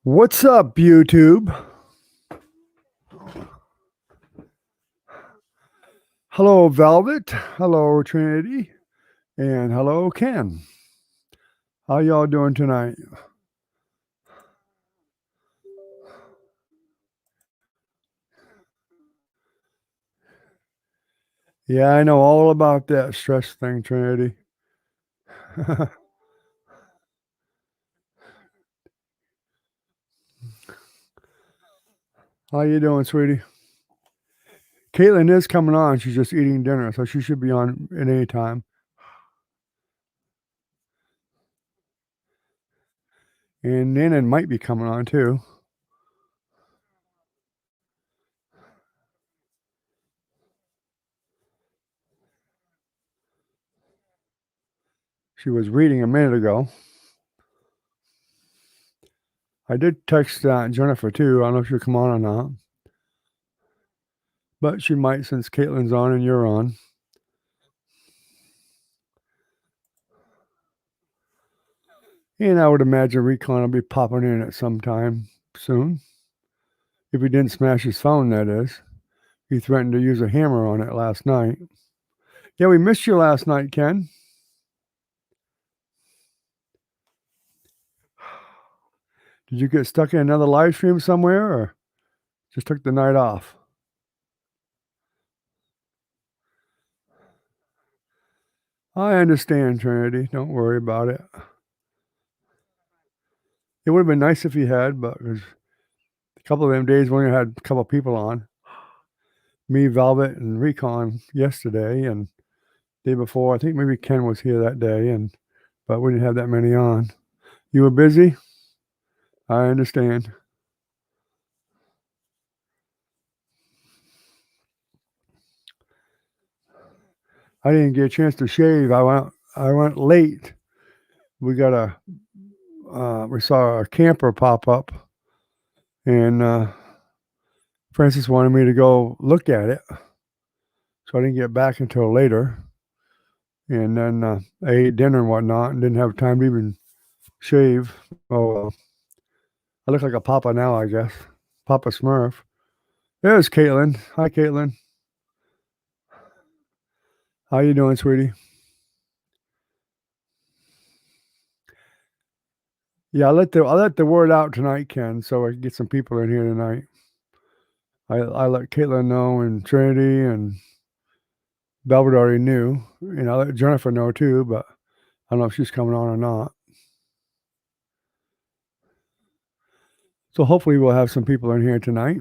What's up, YouTube? Hello, Velvet. Hello, Trinity. And hello, Ken. How y'all doing tonight? Yeah, I know all about that stress thing, Trinity. How you doing, sweetie? Caitlin is coming on. She's just eating dinner, so she should be on at any time. And Nana might be coming on too. She was reading a minute ago. I did text Jennifer too. I don't know if she'll come on or not. But she might since Caitlin's on and you're on. And I would imagine Recon will be popping in at some time soon. If he didn't smash his phone, that is. He threatened to use a hammer on it last night. Yeah, we missed you last night, Ken. Did you get stuck in another live stream somewhere or just took the night off? I understand, Trinity. Don't worry about it. It would have been nice if you had, but a couple of them days we only had a couple of people on. Me, Velvet, and Recon yesterday, and day before. I think maybe Ken was here that day, but we didn't have that many on. You were busy? I understand. I didn't get a chance to shave. I went late. We saw a camper pop up, and Francis wanted me to go look at it, so I didn't get back until later. And then I ate dinner and whatnot, and didn't have time to even shave. Oh, I look like a papa now, I guess. Papa Smurf. There's Caitlin. Hi, Caitlin. How you doing, sweetie? Yeah, I'll let the word out tonight, Ken, so I can get some people in here tonight. I let Caitlin know, and Trinity and Velvet already knew, and I let Jennifer know too, but I don't know if she's coming on or not. So hopefully we'll have some people in here tonight.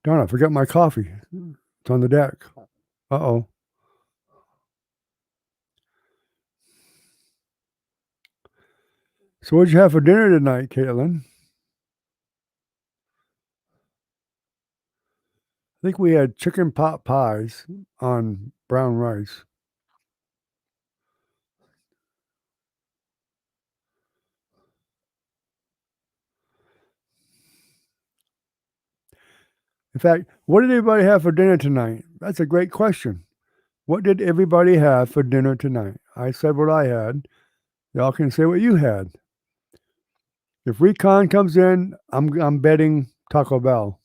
Darn, I forgot my coffee. It's on the deck. Uh-oh. So what'd you have for dinner tonight, Caitlin? I think we had chicken pot pies on brown rice. In fact, what did everybody have for dinner tonight? That's a great question. What did everybody have for dinner tonight? I said what I had. Y'all can say what you had. If Recon comes in, I'm betting Taco Bell.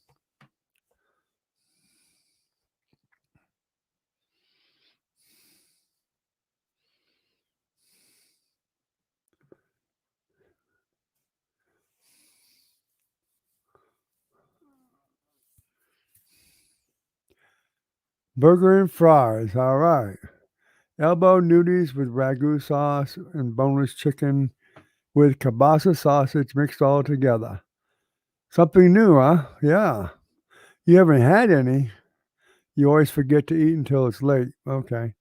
Burger and fries. All right. Elbow nudies with ragu sauce and boneless chicken with kielbasa sausage mixed all together. Something new, huh? Yeah. You haven't had any. You always forget to eat until it's late. Okay.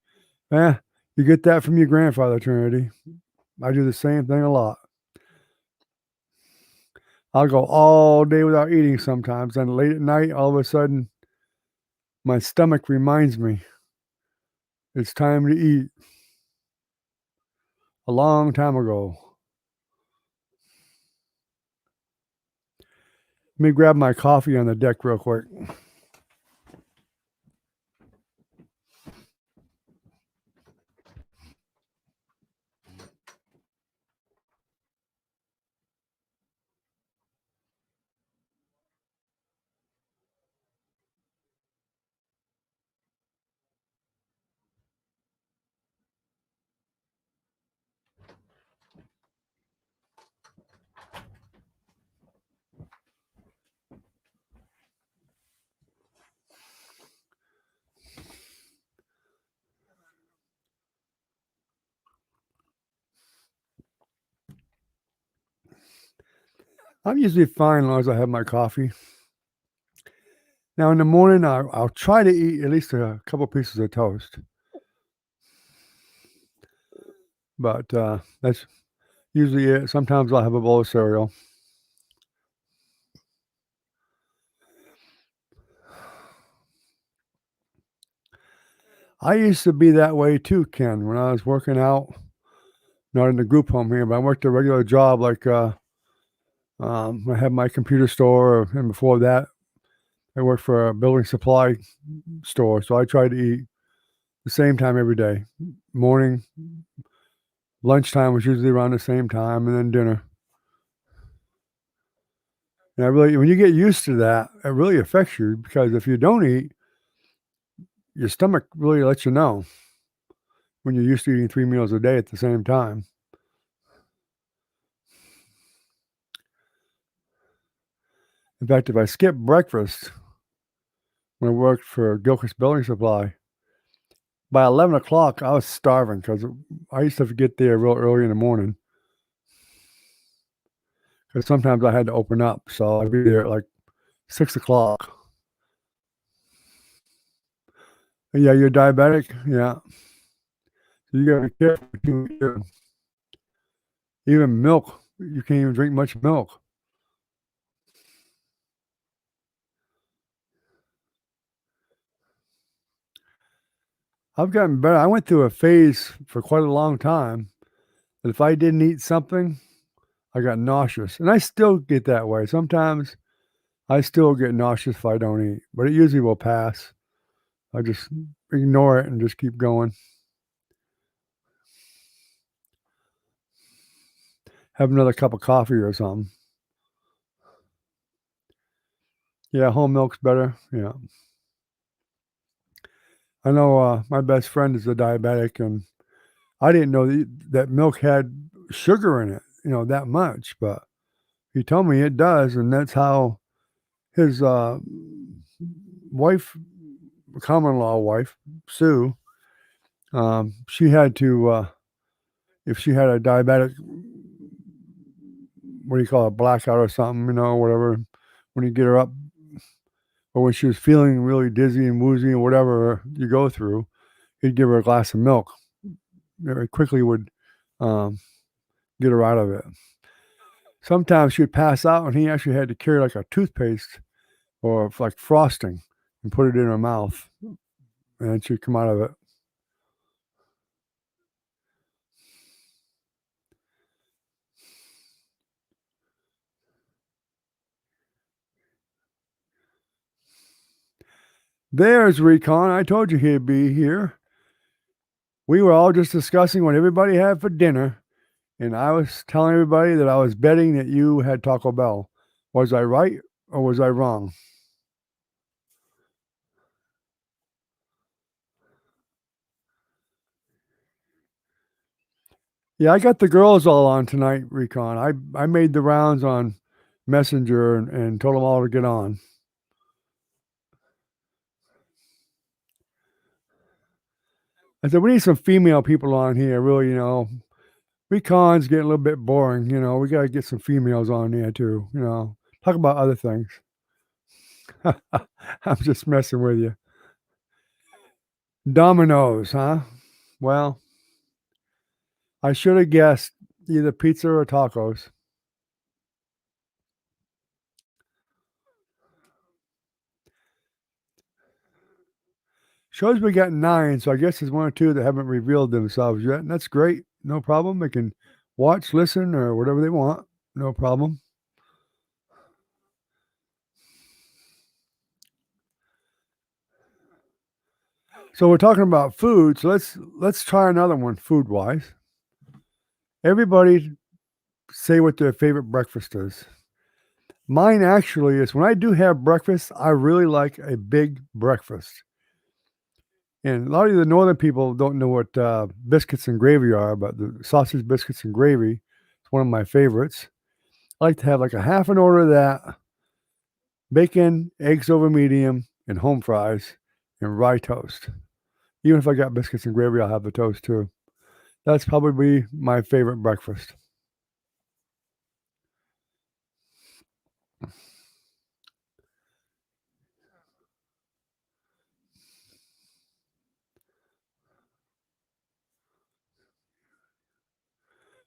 You get that from your grandfather, Trinity. I do the same thing a lot. I'll go all day without eating sometimes. Then late at night, all of a sudden, my stomach reminds me it's time to eat. A long time ago. Let me grab my coffee on the deck real quick. I'm usually fine as long as I have my coffee. Now in the morning, I'll try to eat at least a couple pieces of toast, but, that's usually it. Sometimes I'll have a bowl of cereal. I used to be that way too, Ken, when I was working out, not in the group home here, but I worked a regular job like, I had my computer store, and before that, I worked for a building supply store, so I tried to eat the same time every day. Morning, lunchtime was usually around the same time, and then dinner. And I really when you get used to that, it really affects you because if you don't eat, your stomach really lets you know when you're used to eating 3 meals a day at the same time. In fact, if I skip breakfast when I worked for Gilchrist Building Supply, by 11 o'clock, I was starving because I used to have to get there real early in the morning because sometimes I had to open up, so I'd be there at, like, 6 o'clock. Yeah, you're diabetic? Yeah. So you gotta be careful what you eat too. Even milk, you can't even drink much milk. I've gotten better. I went through a phase for quite a long time that if I didn't eat something, I got nauseous, and I still get that way. Sometimes I still get nauseous if I don't eat, but it usually will pass. I just ignore it and just keep going. Have another cup of coffee or something. Yeah, whole milk's better. Yeah. I know, my best friend is a diabetic, and I didn't know that milk had sugar in it, that much, but he told me it does, and that's how his, wife common-law wife, Sue, she had to, if she had a diabetic, what do you call it, blackout or something, whatever, when you get her up or when she was feeling really dizzy and woozy or whatever you go through, he'd give her a glass of milk. It quickly would, um, get her out of it. Sometimes she'd pass out, and he actually had to carry, like, a toothpaste or, like, frosting and put it in her mouth, and then she'd come out of it. There's Recon. I told you he'd be here. We were all just discussing what everybody had for dinner, and I was telling everybody that I was betting that you had Taco Bell. Was I right or was I wrong? Yeah, I got the girls all on tonight, Recon. I made the rounds on Messenger and told them all to get on. I said, "We need some female people on here, really, Recon's getting a little bit boring, we gotta get some females on there too, talk about other things." I'm just messing with you. Domino's, huh? Well, I should have guessed either pizza or tacos. Shows we got 9, so I guess there's 1 or 2 that haven't revealed themselves yet, and that's great. No problem. They can watch, listen, or whatever they want. No problem. So we're talking about food, so let's try another one food-wise. Everybody say what their favorite breakfast is. Mine actually is when I do have breakfast, I really like a big breakfast. And a lot of the northern people don't know what, biscuits and gravy are, but the sausage biscuits and gravy is one of my favorites. I like to have, like, a half an order of that, bacon, eggs over medium, and home fries, and rye toast. Even if I got biscuits and gravy, I'll have the toast too. That's probably my favorite breakfast.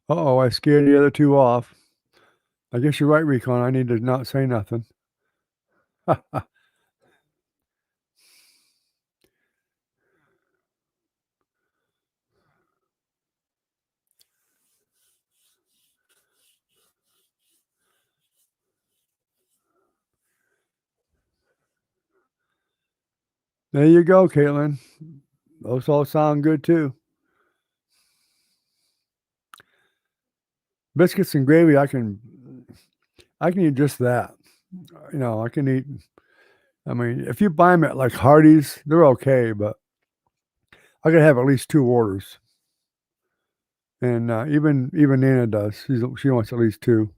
Uh-oh, I scared the other two off. I guess you're right, Recon. I need to not say nothing. There you go, Caitlin. Those all sound good too. Biscuits and gravy, I can eat just that. You know, I can eat. I mean, if you buy them at like Hardee's, they're okay, but I gotta have at least 2 orders. And even Nana does. She wants at least 2.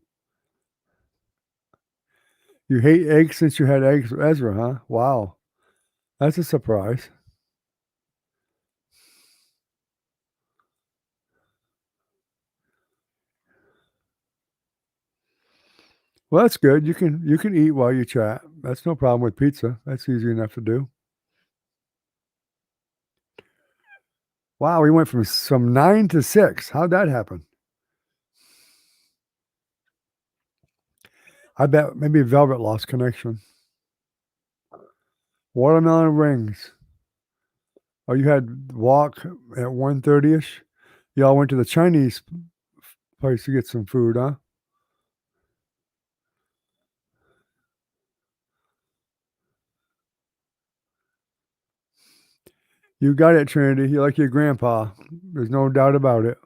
You hate eggs since you had eggs with Ezra, huh? Wow, that's a surprise. Well, that's good. You can eat while you chat. That's no problem with pizza. That's easy enough to do. Wow, we went from 9 to 6. How'd that happen? I bet maybe Velvet lost connection. Watermelon rings. Oh, you had walk at 1:30ish? Y'all went to the Chinese place to get some food, huh? You got it, Trinity. You like your grandpa. There's no doubt about it.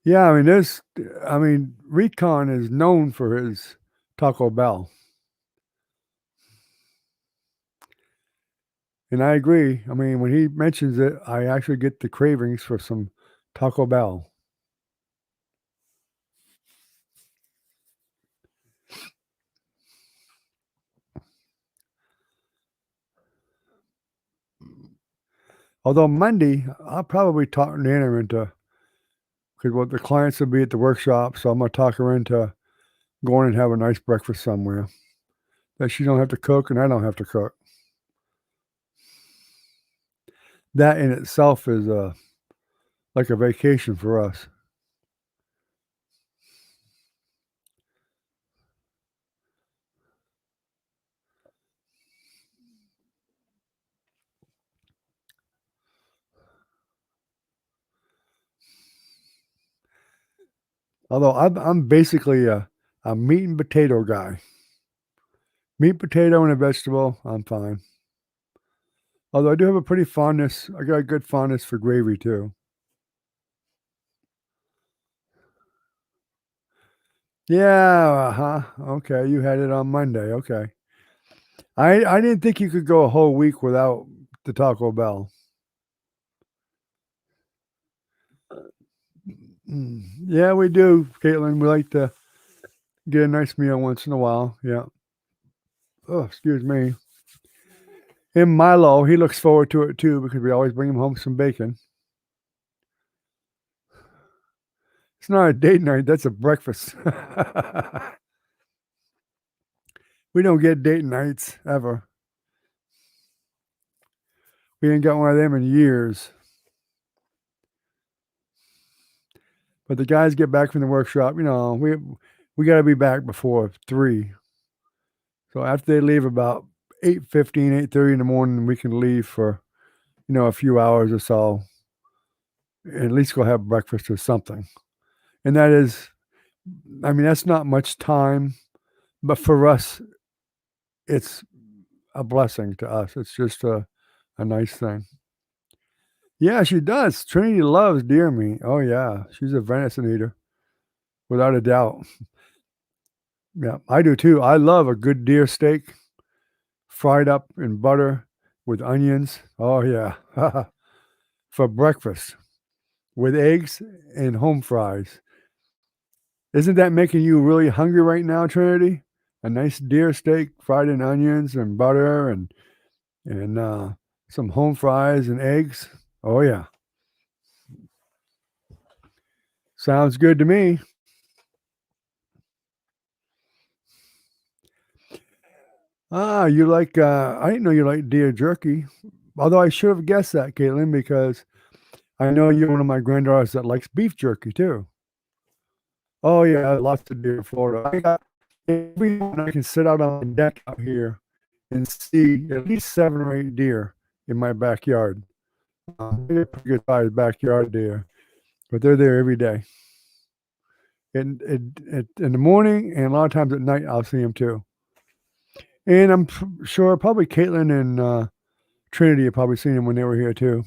Yeah, I mean, Recon is known for his Taco Bell. And I agree. I mean, when he mentions it, I actually get the cravings for some Taco Bell. Although Monday, I'll probably talk Nana into because what the clients will be at the workshop, so I'm gonna talk her into going and have a nice breakfast somewhere that she don't have to cook and I don't have to cook. That in itself is like a vacation for us. Although I'm basically a meat and potato guy. Meat, potato, and a vegetable, I'm fine. Although I do have a pretty fondness, I got a good fondness for gravy too. Yeah, huh? Okay, you had it on Monday. Okay, I didn't think you could go a whole week without the Taco Bell. Yeah, we do, Caitlin. We like to get a nice meal once in a while. Yeah. Oh, excuse me. And Milo, he looks forward to it too because we always bring him home some bacon. It's not a date night, that's a breakfast. We don't get date nights ever. We ain't got one of them in years. But the guys get back from the workshop, you know, we got to be back before 3. So after they leave about 8:15, 8:30 in the morning, we can leave for, you know, a few hours or so. At least go have breakfast or something. And that is, I mean, that's not much time, but for us, it's a blessing to us. It's just a nice thing. Yeah, she does. Trinity loves deer meat. Oh yeah, she's a venison eater, without a doubt. Yeah, I do too. I love a good deer steak, fried up in butter with onions. Oh yeah, for breakfast with eggs and home fries. Isn't that making you really hungry right now, Trinity? A nice deer steak fried in onions and butter and some home fries and eggs. Oh yeah, sounds good to me. Ah, you like, I didn't know you like deer jerky. Although I should have guessed that, Caitlin, because I know you're one of my granddaughters that likes beef jerky too. Oh yeah, lots of deer in Florida. I got every morning I can sit out on my deck out here and see at least 7 or 8 deer in my backyard. They're a pretty good sized backyard deer, but they're there every day. And in the morning and a lot of times at night, I'll see them too. And I'm sure probably Caitlin and Trinity have probably seen them when they were here too.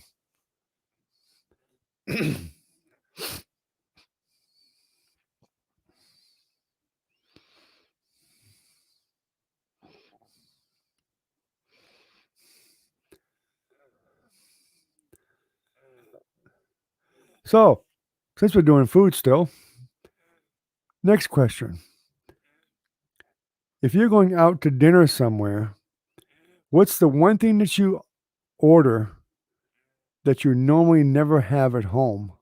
So, since we're doing food still, next question. If you're going out to dinner somewhere, what's the one thing that you order that you normally never have at home?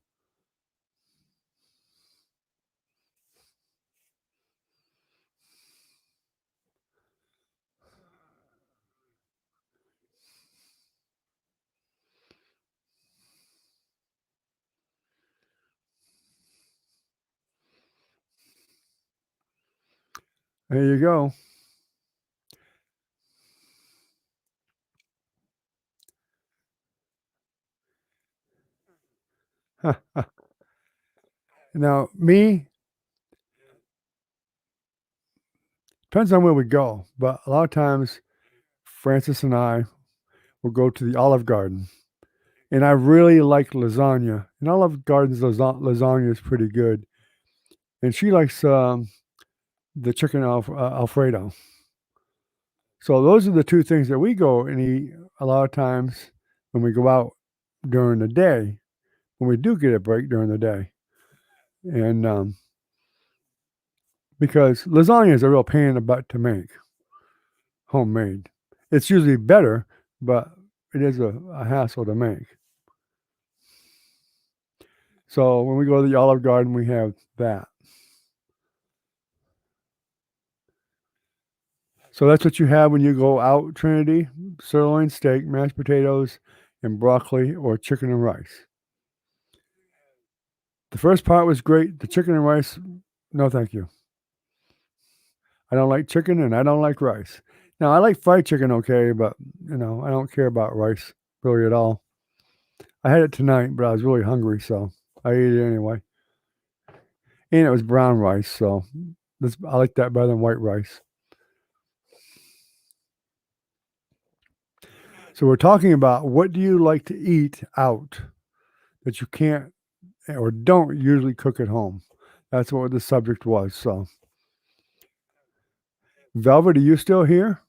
There you go. Now, me, depends on where we go, but a lot of times Francis and I will go to the Olive Garden. And I really like lasagna. And Olive Garden's lasagna is pretty good. And she likes the chicken Alfredo. So those are the two things that we go and eat a lot of times when we go out during the day, when we do get a break during the day. And because lasagna is a real pain in the butt to make, homemade. It's usually better, but it is a hassle to make. So when we go to the Olive Garden, we have that. So that's what you have when you go out, Trinity? Sirloin steak, mashed potatoes, and broccoli or chicken and rice. The first part was great. The chicken and rice, no thank you. I don't like chicken and I don't like rice. Now I like fried chicken okay, but I don't care about rice really at all. I had it tonight, but I was really hungry, so I ate it anyway. And it was brown rice, so I like that better than white rice. So we're talking about what do you like to eat out that you can't or don't usually cook at home. That's what the subject was. So, Velvet, are you still here?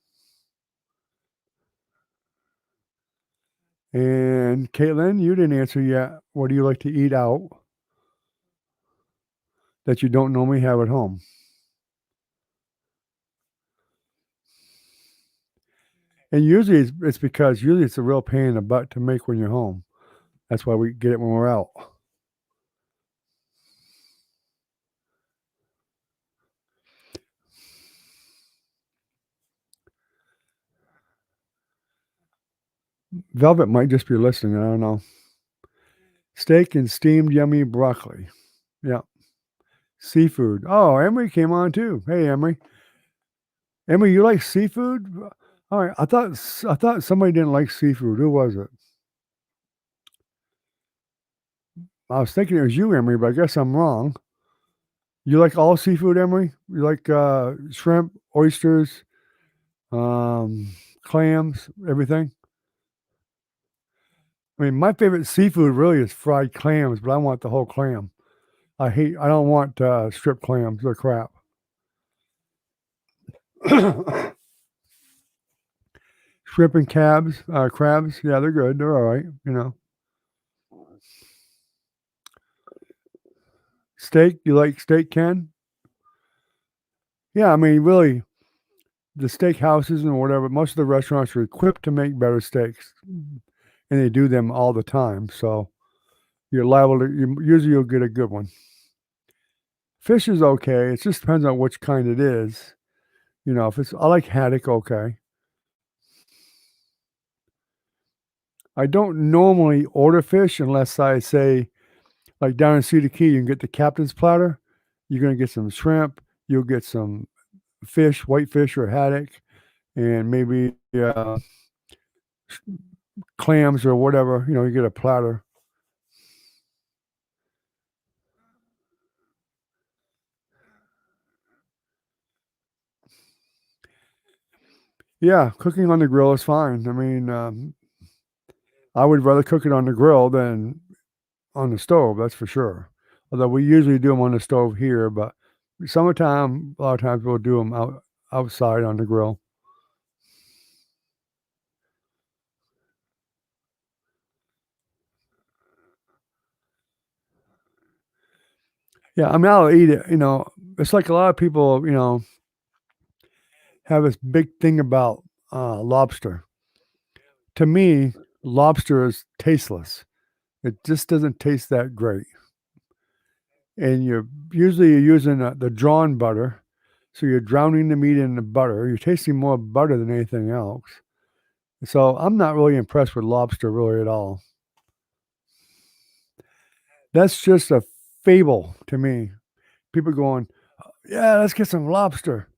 And Caitlin, you didn't answer yet. What do you like to eat out that you don't normally have at home? And usually it's because usually it's a real pain in the butt to make when you're home. That's why we get it when we're out. Velvet might just be listening. I don't know. Steak and steamed yummy broccoli. Yeah. Seafood. Oh, Emery came on too. Hey, Emery. Emery, you like seafood? All right. I thought somebody didn't like seafood. Who was it? I was thinking it was you, Emery, but I guess I'm wrong. You like all seafood, Emery? You like shrimp, oysters, clams, everything? I mean, my favorite seafood really is fried clams, but I want the whole clam. I don't want strip clams. They're crap. Shrimp and crabs, yeah, they're good. They're all right. Steak, you like steak, Ken? Yeah, I mean, really, the steak houses and whatever, most of the restaurants are equipped to make better steaks, and they do them all the time. So you're liable to, usually you'll get a good one. Fish is okay. It just depends on which kind it is. If it's I like haddock, okay. I don't normally order fish unless I say, like down in Cedar Key, you can get the captain's platter. You're gonna get some shrimp, you'll get some fish, whitefish or haddock, and maybe, clams or whatever, you get a platter. Yeah, cooking on the grill is fine. I mean, I would rather cook it on the grill than on the stove, that's for sure. Although we usually do them on the stove here, but summertime, a lot of times we'll do them outside on the grill. Yeah, I mean, I'll eat it. It's like a lot of people, have this big thing about, lobster. To me, lobster is tasteless. It just doesn't taste that great. And you're using, the drawn butter, so you're drowning the meat in the butter. You're tasting more butter than anything else. So I'm not really impressed with lobster really at all. That's just a fable to me. People going, "Yeah, let's get some lobster."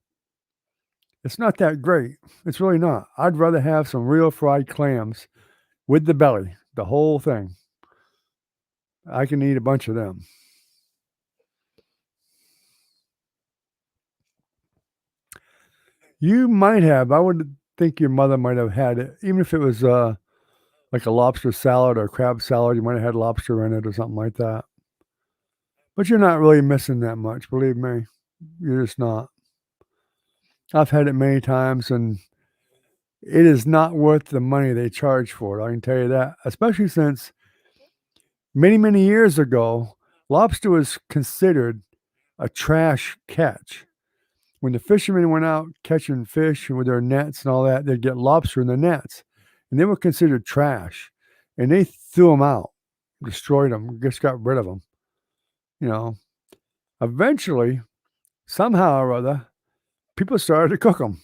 It's not that great. It's really not. I'd rather have some real fried clams with the belly, the whole thing. I can eat a bunch of them. You might have. I would think your mother might have had it, even if it was, like a lobster salad or crab salad, you might have had lobster in it or something like that. But you're not really missing that much, believe me. You're just not. I've had it many times, and it is not worth the money they charge for it, I can tell you that, especially since many, many years ago, lobster was considered a trash catch. When the fishermen went out catching fish with their nets and all that, they'd get lobster in the nets, and they were considered trash, and they threw them out, destroyed them, just got rid of them. You know, eventually, somehow or other, people started to cook them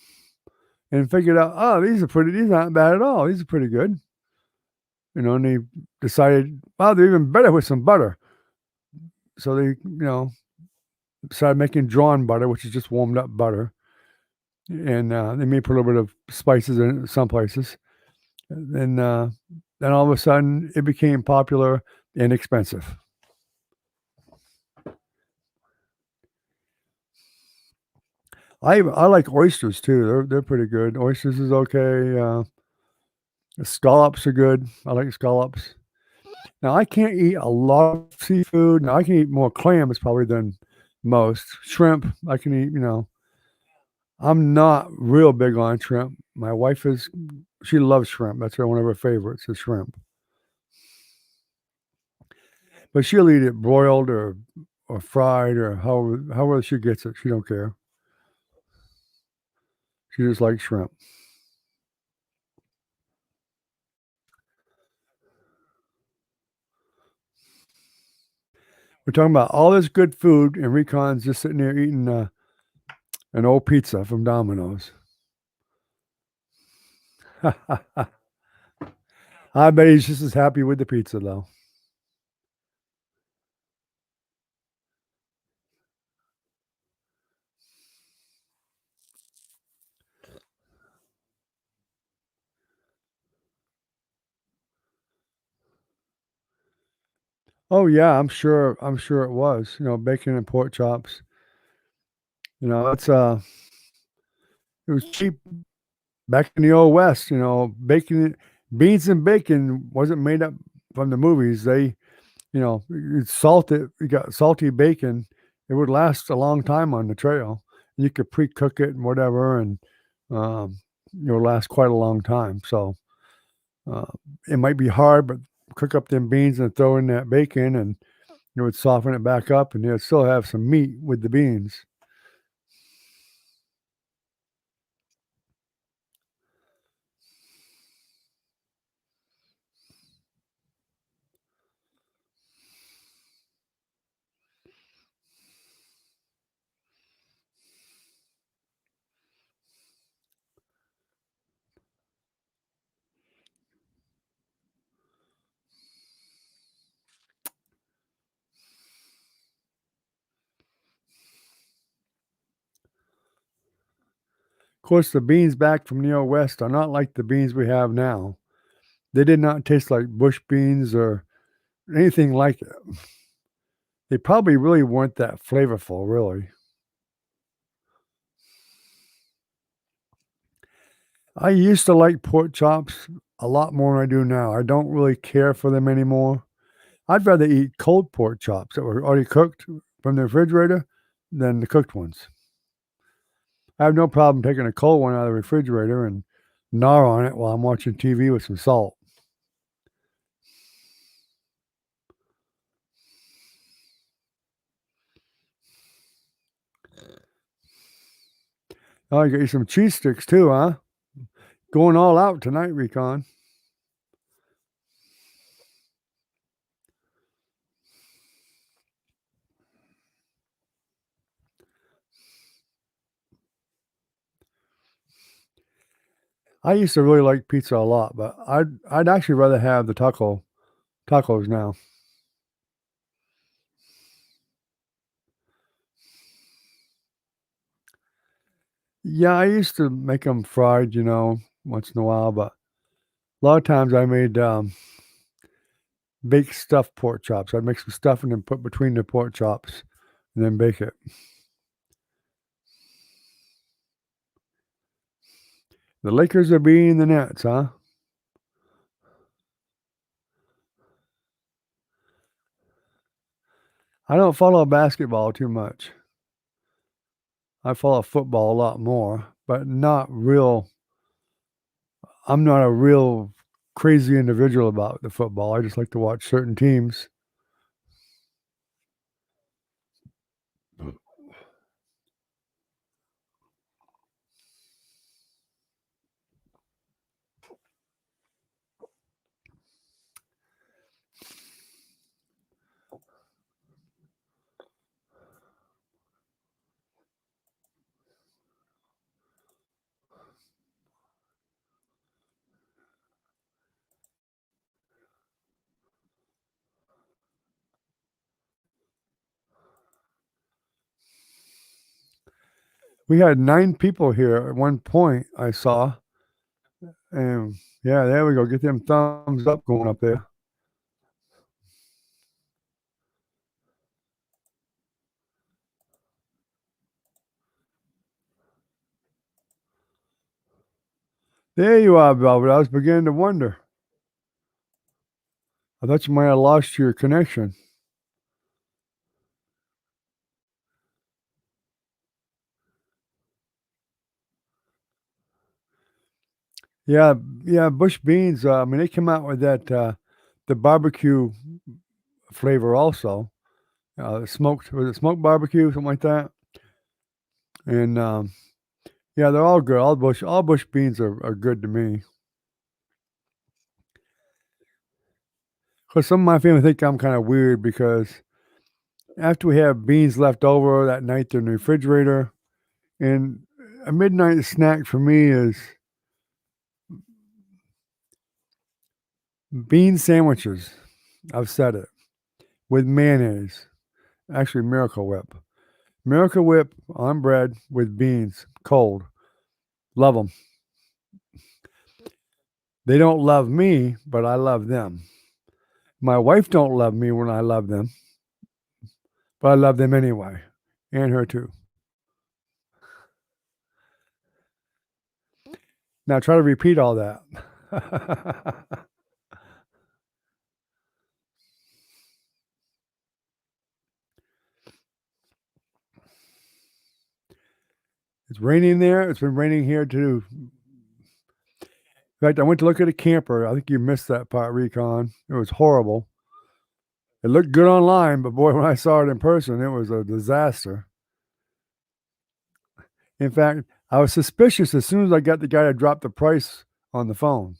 and figured out, oh, these aren't bad at all. These are pretty good. And they decided, wow, they're even better with some butter. So they started making drawn butter, which is just warmed up butter. And they may put a little bit of spices in it some places. And then all of a sudden, it became popular and expensive. I like oysters too. They're pretty good. Oysters is okay. Scallops are good. I like scallops. Now I can't eat a lot of seafood. Now I can eat more clams probably than most. Shrimp, I can eat. I'm not real big on shrimp. My wife is she loves shrimp. That's one of her favorites is shrimp. But she'll eat it broiled or fried or however she gets it. She don't care. She just likes shrimp. We're talking about all this good food, and Recon's just sitting there eating an old pizza from Domino's. I bet he's just as happy with the pizza, though. Oh yeah, I'm sure it was. Bacon and pork chops. It was cheap back in the old west. Bacon, beans and bacon wasn't made up from the movies. You salt it. You got salty bacon. It would last a long time on the trail. You could pre-cook it and whatever, and um, it would last quite a long time. So uh, it might be hard, but cook up them beans and throw in that bacon, and it would soften it back up, and you'd still have some meat with the beans. Course, the beans back from the old west are not like the beans we have now. They did not taste like bush beans or anything like it. They probably really weren't that flavorful, really. I used to like pork chops a lot more than I do now. I don't really care for them anymore. I'd rather eat cold pork chops that were already cooked from the refrigerator than the cooked ones. I have no problem taking a cold one out of the refrigerator and gnaw on it while I'm watching TV with some salt. Oh, you got you some cheese sticks too, huh? Going all out tonight, Recon. I used to really like pizza a lot, but I'd actually rather have the tacos now. Yeah, I used to make them fried, once in a while, but a lot of times I made baked stuffed pork chops. I'd make some stuffing and put between the pork chops and then bake it. The Lakers are beating the Nets, huh? I don't follow basketball too much. I follow football a lot more, but not real. I'm not a real crazy individual about the football. I just like to watch certain teams. We had 9 people here at one point, I saw, and yeah, there we go. Get them thumbs up going up there. There you are, Velvet. I was beginning to wonder. I thought you might have lost your connection. Yeah, yeah, bush beans, I mean, they come out with that, the barbecue flavor also. Smoked was it smoked barbecue, something like that? And, yeah, they're all good. All bush beans are good to me. 'Cause some of my family think I'm kinda weird because after we have beans left over that night, they're in the refrigerator, and a midnight snack for me is bean sandwiches. I've said it, with mayonnaise, actually Miracle Whip. Miracle Whip on bread with beans, cold. Love them. They don't love me, but I love them. My wife don't love me when I love them, but I love them anyway, and her too. Now try to repeat all that. It's raining there. It's been raining here too. In fact, I went to look at a camper. I think you missed that part, Recon. It was horrible. It looked good online, but boy, when I saw it in person, it was a disaster. In fact, I was suspicious as soon as I got the guy to drop the price on the phone.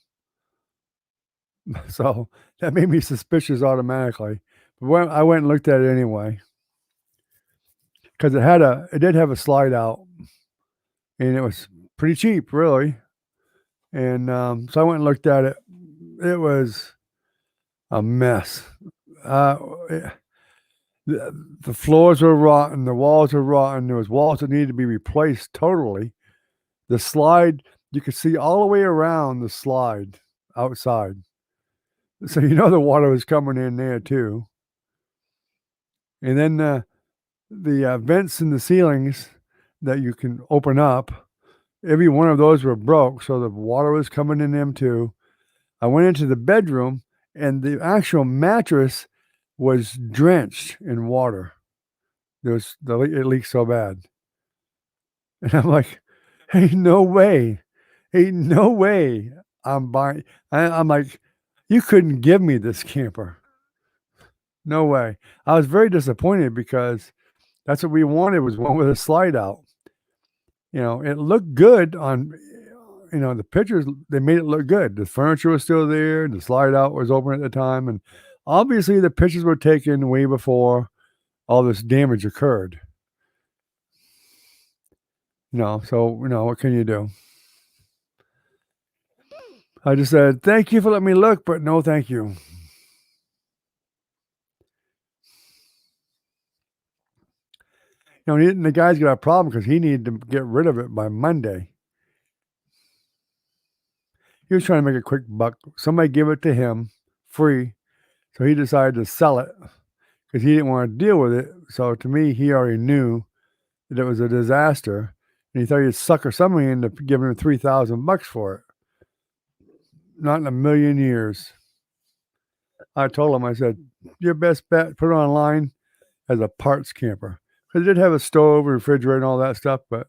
So that made me suspicious automatically. But when I went and looked at it anyway, because it did have a slide out, and it was pretty cheap, really. And so I went and looked at it. It was a mess. Uh, eh, the floors were rotten, the walls were rotten. There was walls that needed to be replaced totally The slide, you could see all the way around the slide outside. So you know the water was coming in there too. And then the vents in the ceilings that you can open up, every one of those were broke, so the water was coming in them too. I went into the bedroom, and the actual mattress was drenched in water. It leaked so bad, and I'm like, "Ain't no way, ain't no way I'm buying." I'm like, "You couldn't give me this camper, no way." I was very disappointed because that's what we wanted, was one with a slide out. It looked good on, the pictures, they made it look good. The furniture was still there, the slide out was open at the time, and obviously the pictures were taken way before all this damage occurred. So, what can you do? I just said, "Thank you for letting me look, but no thank you." And the guy's got a problem because he needed to get rid of it by Monday. He was trying to make a quick buck. Somebody gave it to him free, so he decided to sell it because he didn't want to deal with it. So to me, he already knew that it was a disaster, and he thought he'd sucker somebody into giving him $3,000 for it. Not in a million years. I told him, I said, "Your best bet, put it online as a parts camper." Because it did have a stove, refrigerator, and all that stuff, but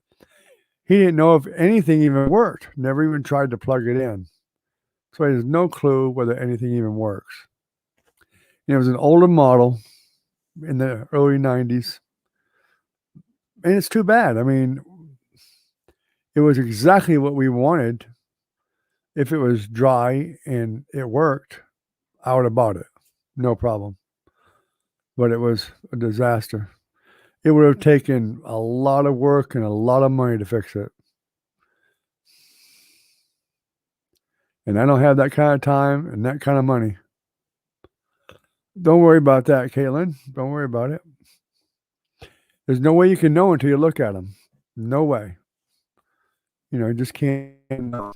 he didn't know if anything even worked. Never even tried to plug it in. So he has no clue whether anything even works. It was an older model in the early 90s. And it's too bad. I mean, it was exactly what we wanted. If it was dry and it worked, I would have bought it. No problem. But it was a disaster. It would have taken a lot of work and a lot of money to fix it. And I don't have that kind of time and that kind of money. Don't worry about that, Caitlin. Don't worry about it. There's no way you can know until you look at them. No way. You just can't know.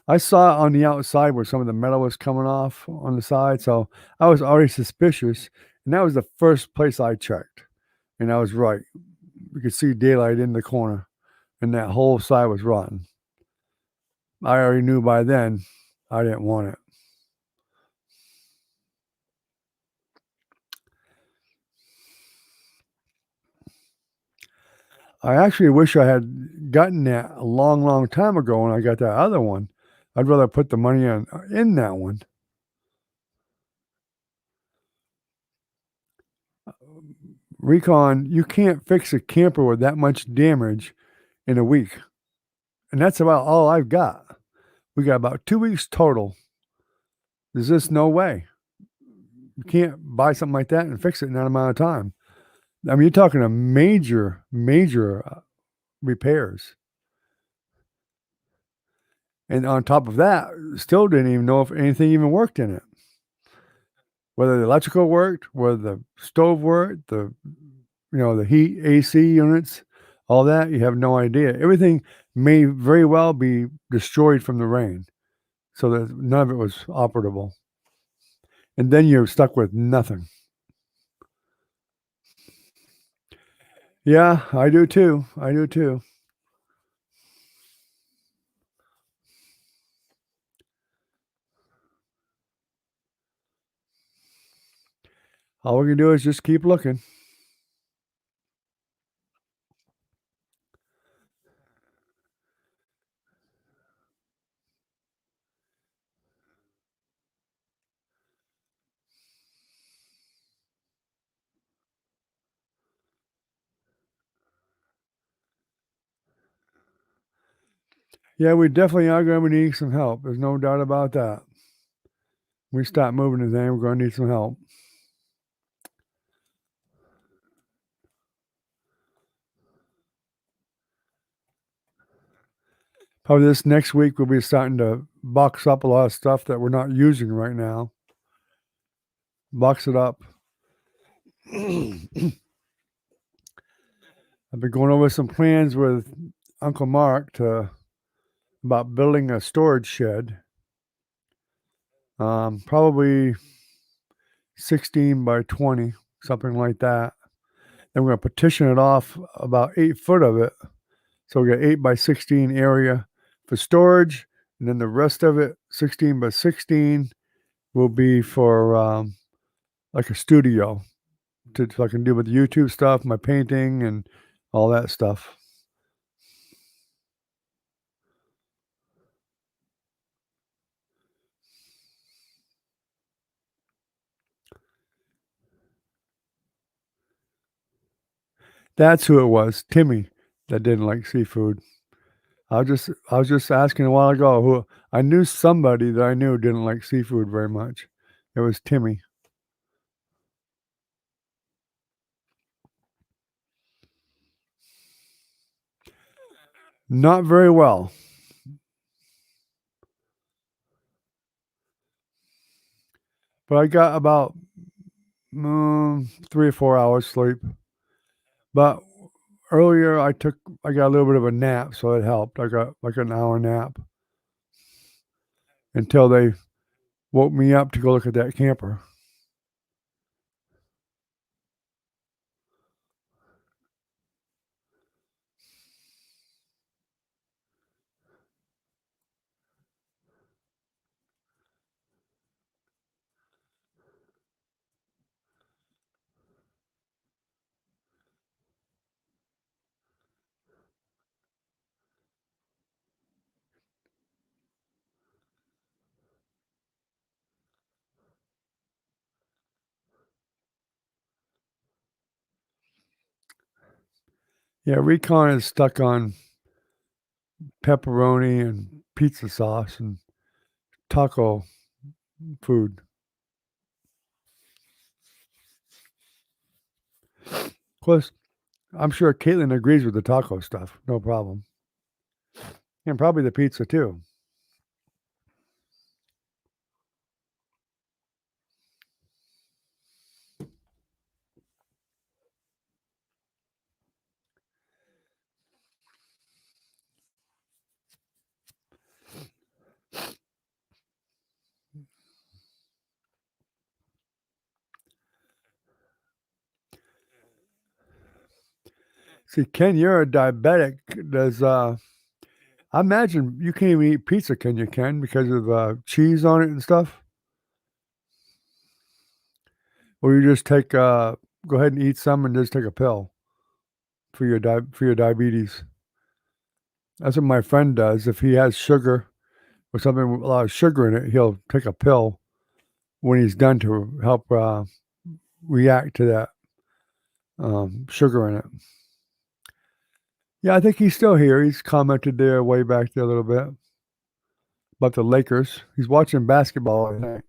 I saw on the outside where some of the metal was coming off on the side, so I was already suspicious, and that was the first place I checked, and I was right. You could see daylight in the corner, and that whole side was rotten. I already knew by then I didn't want it. I actually wish I had gotten that a long, long time ago when I got that other one. I'd rather put the money in that one. Recon, you can't fix a camper with that much damage in a week, and that's about all I've got. We got about 2 weeks total. There's just no way. You can't buy something like that and fix it in that amount of time. I mean, you're talking a major, major, repairs. And on top of that, still didn't even know if anything even worked in it. Whether the electrical worked, whether the stove worked, the heat, AC units, all that, you have no idea. Everything may very well be destroyed from the rain, so that none of it was operable. And then you're stuck with nothing. Yeah, I do too. I do too. All we can do is just keep looking. Yeah, we definitely are gonna need some help. There's no doubt about that. We stop moving the thing, we're gonna need some help. Probably this next week, we'll be starting to box up a lot of stuff that we're not using right now. Box it up. I've been going over some plans with Uncle Mark to about building a storage shed, probably 16 by 20, something like that. And we're gonna partition it off about 8 foot of it. So we got 8 by 16 area for storage, and then the rest of it, 16 by 16, will be for like a studio so I can do with the YouTube stuff, my painting, and all that stuff. That's who it was, Timmy, that didn't like seafood. I was just asking a while ago who I knew somebody that I knew didn't like seafood very much. It was Timmy. Not very well, but I got about 3 or 4 hours sleep. But earlier I got a little bit of a nap, so it helped. I got like an hour nap until they woke me up to go look at that camper. Yeah, Recon is stuck on pepperoni and pizza sauce and taco food. Of course, I'm sure Caitlin agrees with the taco stuff. No problem. And probably the pizza too. See, Ken, you're a diabetic. I imagine you can't even eat pizza, can you, Ken, because of cheese on it and stuff? Or you just go ahead and eat some and just take a pill for your diabetes. That's what my friend does. If he has sugar or something with a lot of sugar in it, he'll take a pill when he's done to help react to that sugar in it. Yeah, I think he's still here. He's commented there way back there a little bit about the Lakers. He's watching basketball, I think.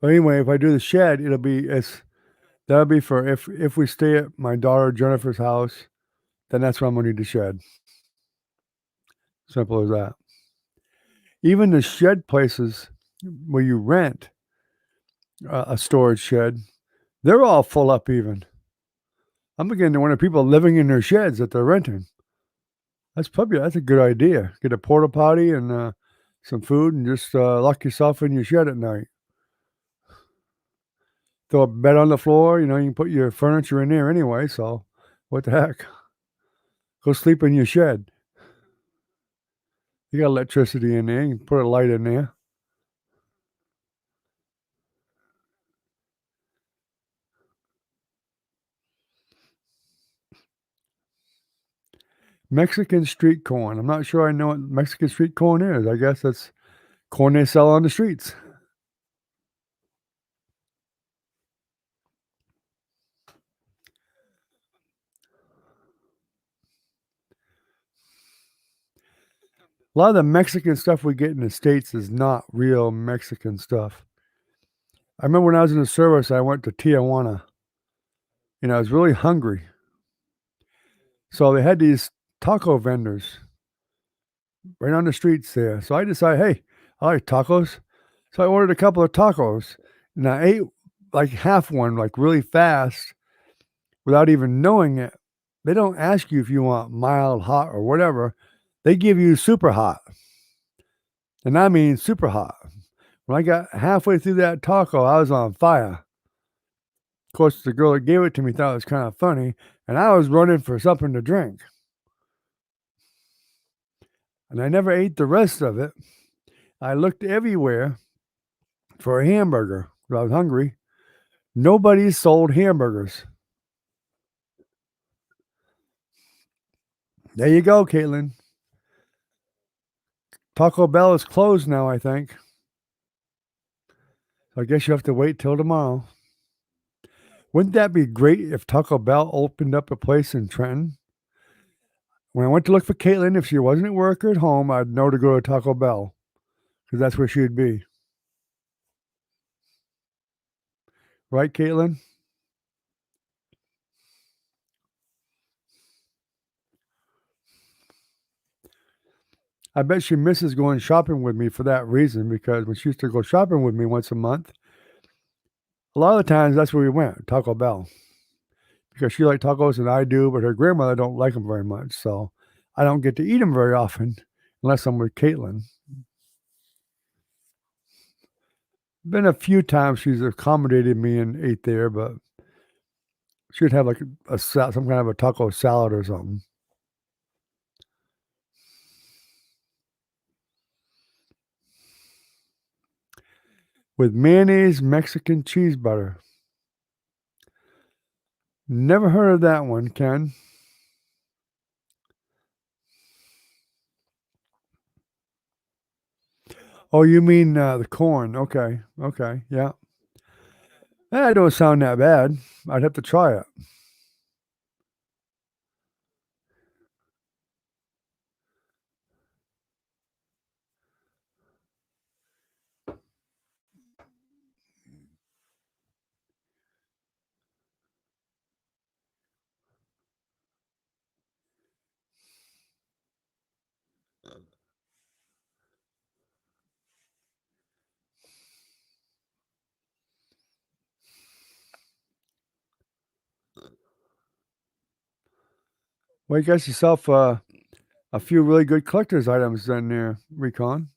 But anyway, if I do the shed, that'll be for if we stay at my daughter Jennifer's house, then that's when I'm gonna need the shed. Simple as that. Even the shed places where you rent a storage shed, they're all full up even. I'm beginning to wonder people living in their sheds that they're renting. That's a good idea. Get a porta potty and some food and just lock yourself in your shed at night. Throw a bed on the floor, you can put your furniture in there anyway, so what the heck? Go sleep in your shed. You got electricity in there, you can put a light in there. Mexican street corn. I'm not sure I know what Mexican street corn is. I guess that's corn they sell on the streets. A lot of the Mexican stuff we get in the States is not real Mexican stuff. I remember when I was in the service, I went to Tijuana, and I was really hungry. So they had these taco vendors right on the streets there. So I decided, hey, I like tacos. So I ordered a couple of tacos, and I ate like half one, like really fast, without even knowing it. They don't ask you if you want mild, hot, or whatever. They give you super hot, and I mean super hot. When I got halfway through that taco, I was on fire. Of course, the girl that gave it to me thought it was kind of funny, and I was running for something to drink. And I never ate the rest of it. I looked everywhere for a hamburger. I was hungry. Nobody sold hamburgers. There you go, Caitlin. Taco Bell is closed now, I think. So I guess you have to wait till tomorrow. Wouldn't that be great if Taco Bell opened up a place in Trenton? When I went to look for Caitlin, if she wasn't at work or at home, I'd know to go to Taco Bell because that's where she'd be. Right, Caitlin? I bet she misses going shopping with me for that reason because when she used to go shopping with me once a month, a lot of the times that's where we went, Taco Bell. Because she liked tacos and I do, but her grandmother don't like them very much, so I don't get to eat them very often unless I'm with Caitlin. Been a few times she's accommodated me and ate there, but she'd have like some kind of a taco salad or something. With mayonnaise Mexican cheese butter. Never heard of that one, Ken. Oh, you mean the corn? Okay, okay, yeah. That don't sound that bad. I'd have to try it. Well, you got yourself a few really good collector's items in there, Recon.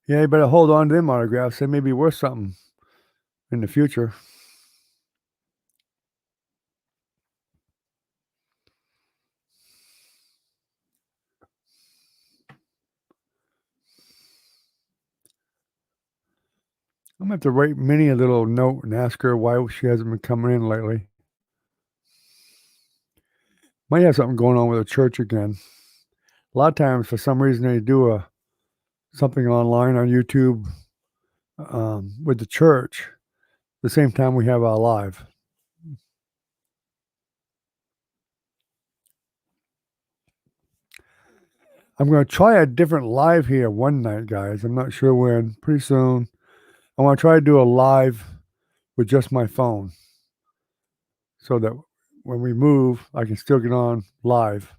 Yeah, you better hold on to them autographs. They may be worth something in the future. I'm gonna have to write Minnie a little note and ask her why she hasn't been coming in lately. Might have something going on with the church again. A lot of times, for some reason, they do something online on YouTube with the church the same time we have our live. I'm going to try a different live here one night, guys. I'm not sure when. Pretty soon. I want to try to do a live with just my phone so that when we move, I can still get on live.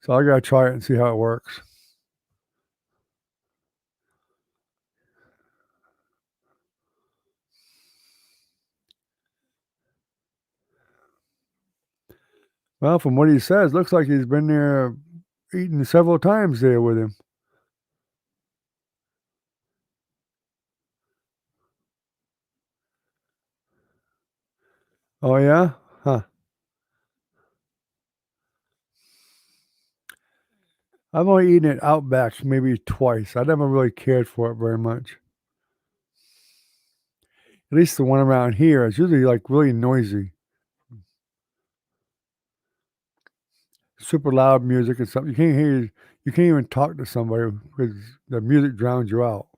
So I gotta try it and see how it works. Well, from what he says, looks like he's been there eating several times there with him. Oh yeah? Huh. I've only eaten at Outback maybe twice. I never really cared for it very much. At least the one around here is usually like really noisy. Super loud music and stuff. You can't even talk to somebody because the music drowns you out.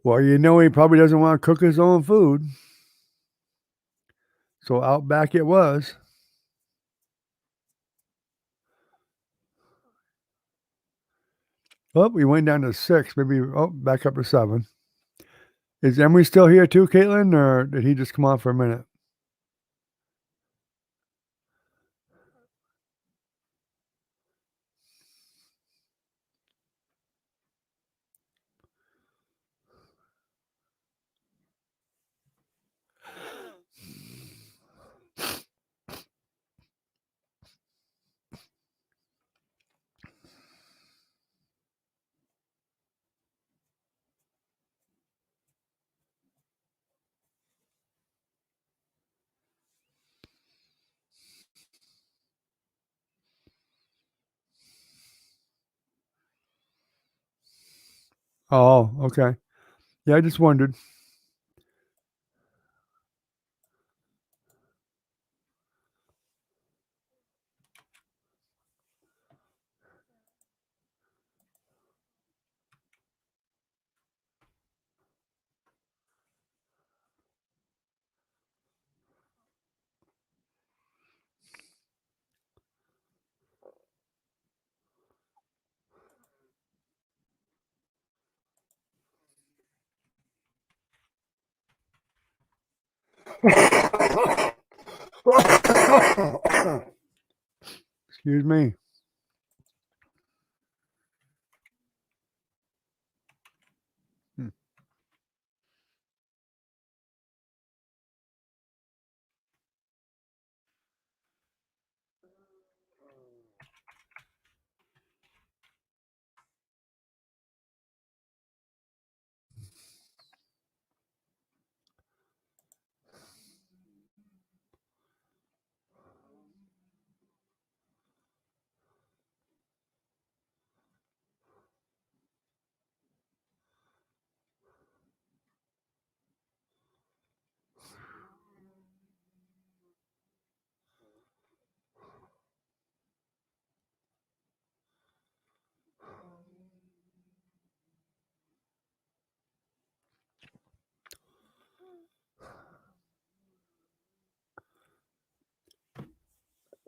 Well, you know he probably doesn't want to cook his own food. So Outback it was. Oh, we went down to 6, maybe back up to 7. Is Emery still here too, Caitlin, or did he just come on for a minute? Oh, okay. Yeah, I just wondered. Excuse me. Hmm.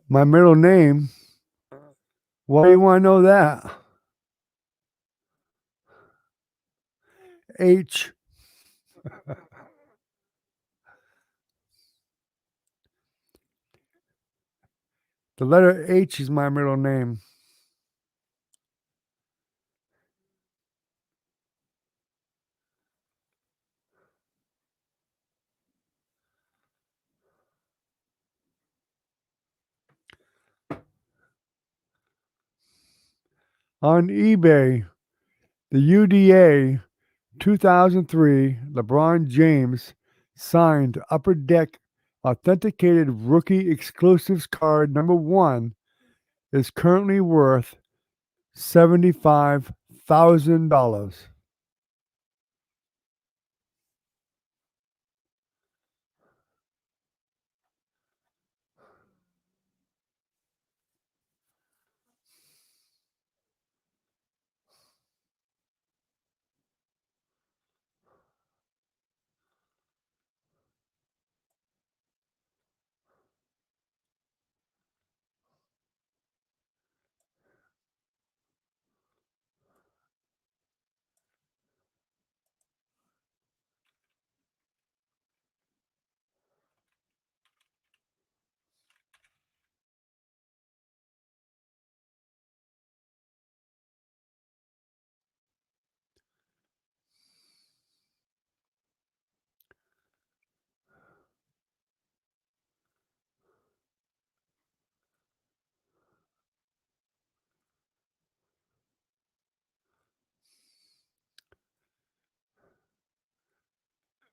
My middle name. Why do you want to know that? H. The letter H is my middle name. On eBay, the UDA 2003, LeBron James signed Upper Deck authenticated rookie exclusives card number 1 is currently worth $75,000.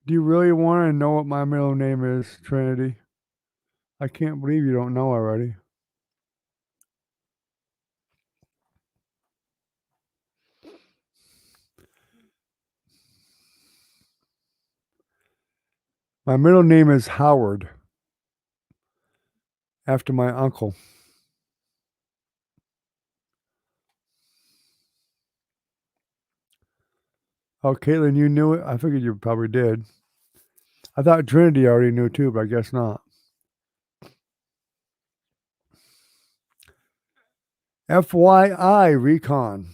Do you really want to know what my middle name is, Trinity? I can't believe you don't know already. My middle name is Howard, after my uncle. Oh, Caitlin, you knew it? I figured you probably did. I thought Trinity already knew too, but I guess not. FYI, Recon.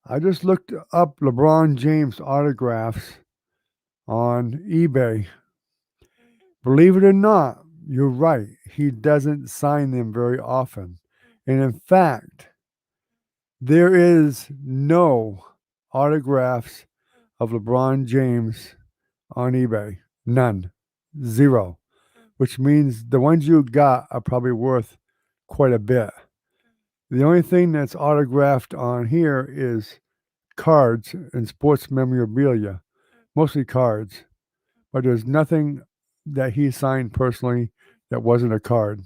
I just looked up LeBron James autographs on eBay. Believe it or not, you're right. He doesn't sign them very often. And in fact, there is no autographs of LeBron James on eBay. None. Zero. Which means the ones you got are probably worth quite a bit. The only thing that's autographed on here is cards and sports memorabilia, mostly cards. But there's nothing that he signed personally that wasn't a card.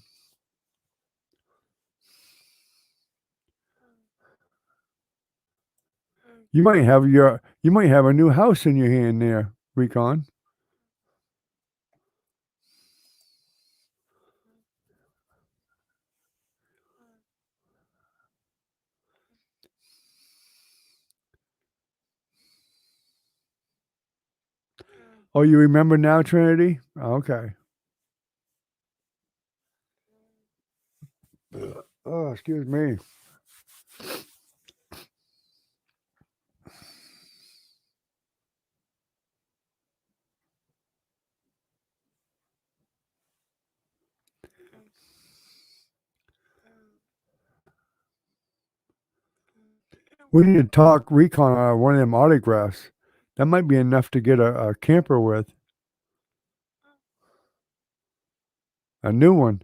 You might have a new house in your hand there, Recon. Oh, you remember now, Trinity? Okay. Oh, excuse me. We need to talk Recon on one of them autographs. That might be enough to get a camper with. A new one.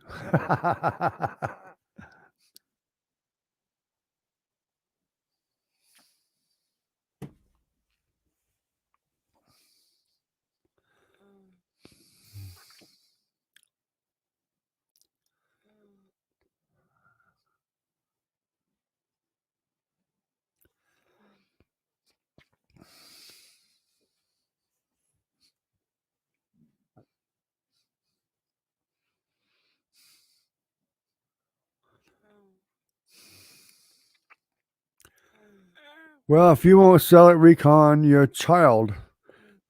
Well, if you won't sell it, Recon, your child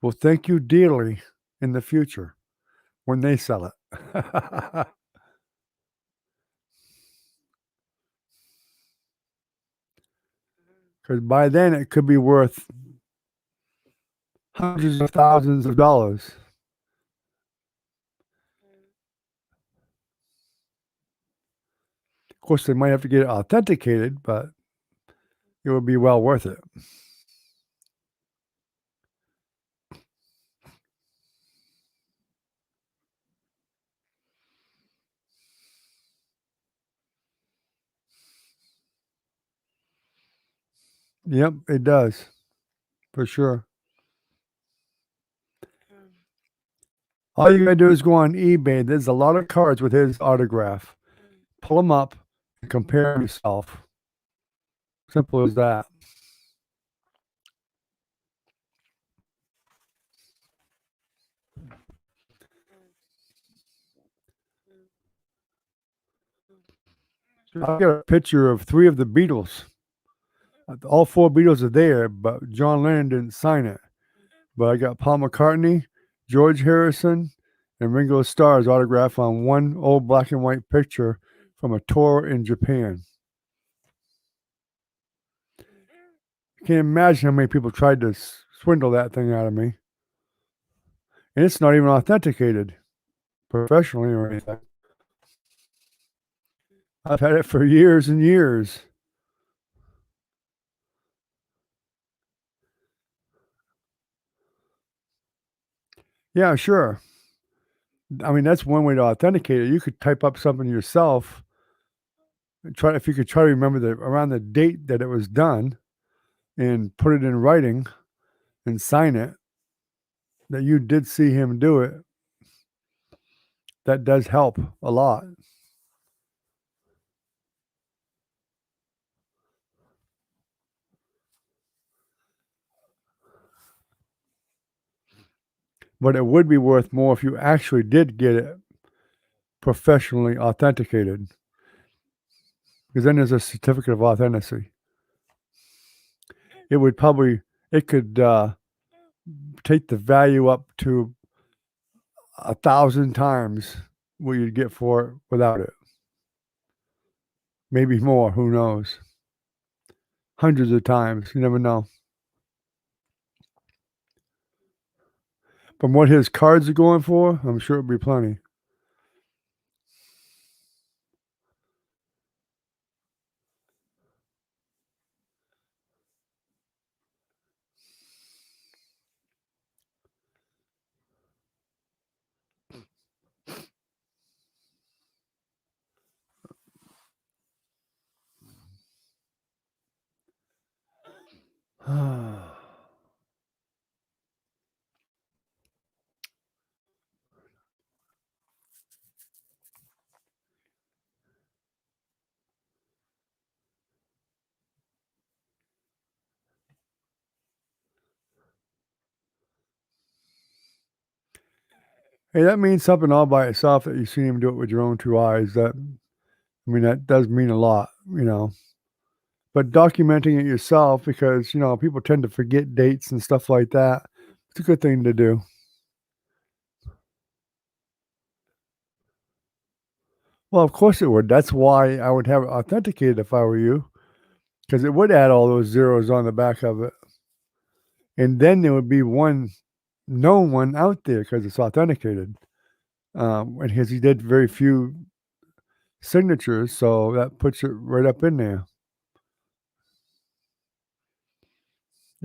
will thank you dearly in the future when they sell it. Because by then it could be worth hundreds of thousands of dollars. Of course, they might have to get it authenticated, but it would be well worth it. Yep, it does, for sure. All you gotta do is go on eBay. There's a lot of cards with his autograph. Pull them up and compare 'em yourself. Simple as that. I've got a picture of 3 of the Beatles. All 4 Beatles are there, but John Lennon didn't sign it. But I got Paul McCartney, George Harrison, and Ringo Starr's autograph on one old black and white picture from a tour in Japan. I can't imagine how many people tried to swindle that thing out of me. And it's not even authenticated professionally or anything. I've had it for years and years. Yeah, sure. I mean, that's one way to authenticate it. You could type up something yourself. If you could try to remember around the date that it was done, and put it in writing, and sign it that you did see him do it. That does help a lot. But it would be worth more if you actually did get it professionally authenticated, because then there's a certificate of authenticity. It could take the value up to 1,000 times what you'd get for it without it. Maybe more, who knows? Hundreds of times, you never know. From what his cards are going for, I'm sure it'd be plenty. Hey, that means something all by itself that you've seen him do it with your own 2 eyes. That does mean a lot, you know. But documenting it yourself, because, people tend to forget dates and stuff like that. It's a good thing to do. Well, of course it would. That's why I would have it authenticated if I were you, because it would add all those zeros on the back of it. And then there would be one known one out there because it's authenticated. Because he did very few signatures, so that puts it right up in there.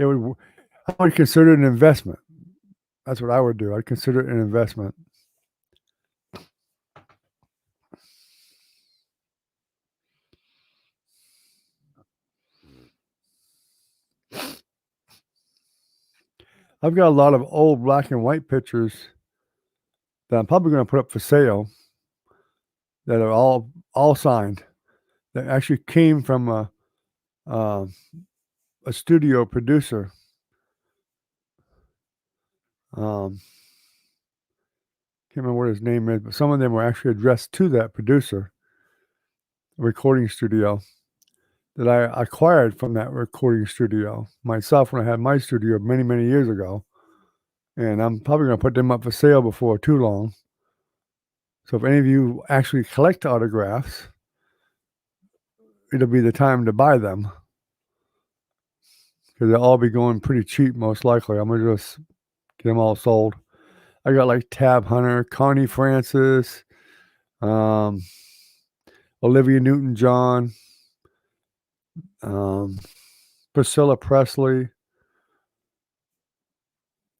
I would consider it an investment. That's what I would do. I'd consider it an investment. I've got a lot of old black and white pictures that I'm probably gonna put up for sale that are all signed, that actually came from a studio producer. Can't remember what his name is, but some of them were actually addressed to that producer, recording studio, that I acquired from that recording studio myself when I had my studio many, many years ago. And I'm probably gonna put them up for sale before too long. So if any of you actually collect autographs, it'll be the time to buy them, because they'll all be going pretty cheap, most likely. I'm gonna just get them all sold. I got like Tab Hunter, Connie Francis, Olivia Newton-John, Priscilla Presley,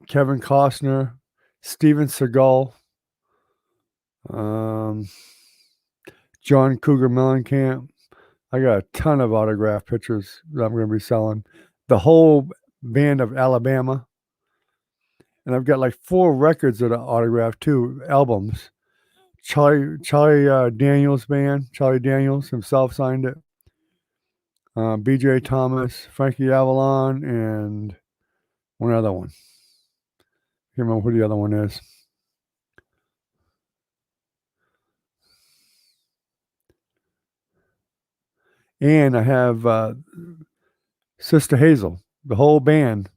Kevin Costner, Steven Seagal, John Cougar Mellencamp. I got a ton of autograph pictures that I'm going to be selling. The whole band of Alabama. And I've got like 4 records that are autographed too, albums. Charlie Daniels band, Charlie Daniels himself signed it. B.J. Thomas, Frankie Avalon, and one other one. Can't remember who the other one is. And I have Sister Hazel, the whole band,